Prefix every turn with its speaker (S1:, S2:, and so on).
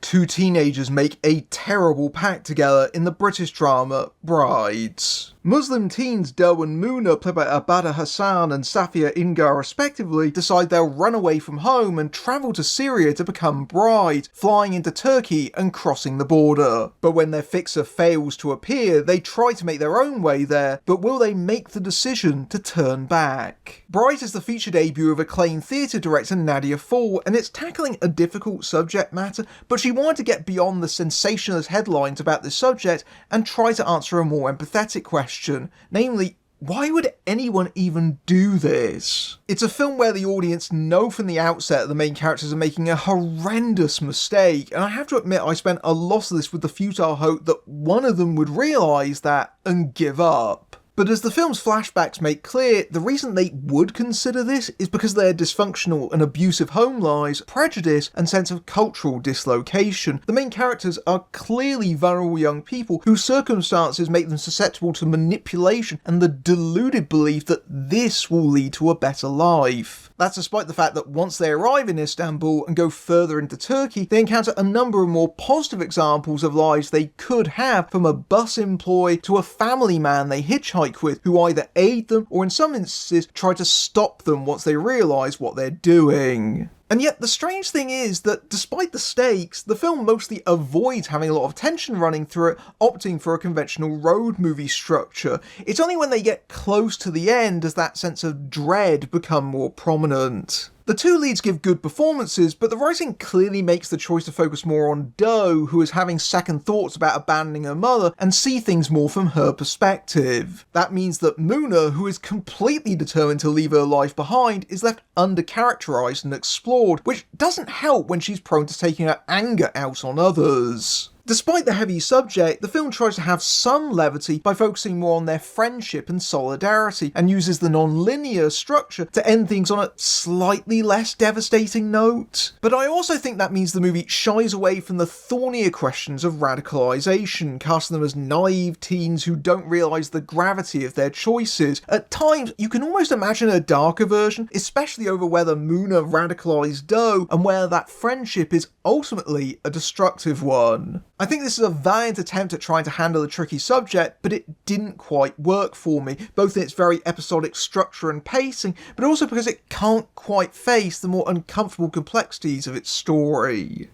S1: two teenagers make a terrible pact together in the British drama Brides. Muslim teens Doe and Muna, played by Abada Hassan and Safia Ingar respectively, decide they'll run away from home and travel to Syria to become brides, flying into Turkey and crossing the border. But when their fixer fails to appear, they try to make their own way there, but will they make the decision to turn back? Brides is the feature debut of acclaimed theatre director Nadia Fall, and it's tackling a difficult subject matter, but she wanted to get beyond the sensationalist headlines about this subject and try to answer a more empathetic question, namely, why would anyone even do this? It's a film where the audience know from the outset that the main characters are making a horrendous mistake, and I have to admit I spent a lot of this with the futile hope that one of them would realise that and give up. But as the film's flashbacks make clear, the reason they would consider this is because of their dysfunctional and abusive home lives, prejudice, and sense of cultural dislocation. The main characters are clearly vulnerable young people whose circumstances make them susceptible to manipulation and the deluded belief that this will lead to a better life. That's despite the fact that once they arrive in Istanbul and go further into Turkey, they encounter a number of more positive examples of lives they could have, from a bus employee to a family man they hitchhike with, who either aid them or in some instances try to stop them once they realise what they're doing. And yet the strange thing is that despite the stakes, the film mostly avoids having a lot of tension running through it, opting for a conventional road movie structure. It's only when they get close to the end does that sense of dread become more prominent. The two leads give good performances, but the writing clearly makes the choice to focus more on Doe, who is having second thoughts about abandoning her mother, and see things more from her perspective. That means that Muna, who is completely determined to leave her life behind, is left under-characterised and explored, which doesn't help when she's prone to taking her anger out on others. Despite the heavy subject, the film tries to have some levity by focusing more on their friendship and solidarity, and uses the non-linear structure to end things on a slightly less devastating note. But I also think that means the movie shies away from the thornier questions of radicalisation, casting them as naive teens who don't realise the gravity of their choices. At times, you can almost imagine a darker version, especially over whether Muna radicalised Doe, and where that friendship is ultimately a destructive one. I think this is a valiant attempt at trying to handle a tricky subject, but it didn't quite work for me, both in its very episodic structure and pacing, but also because it can't quite face the more uncomfortable complexities of its story.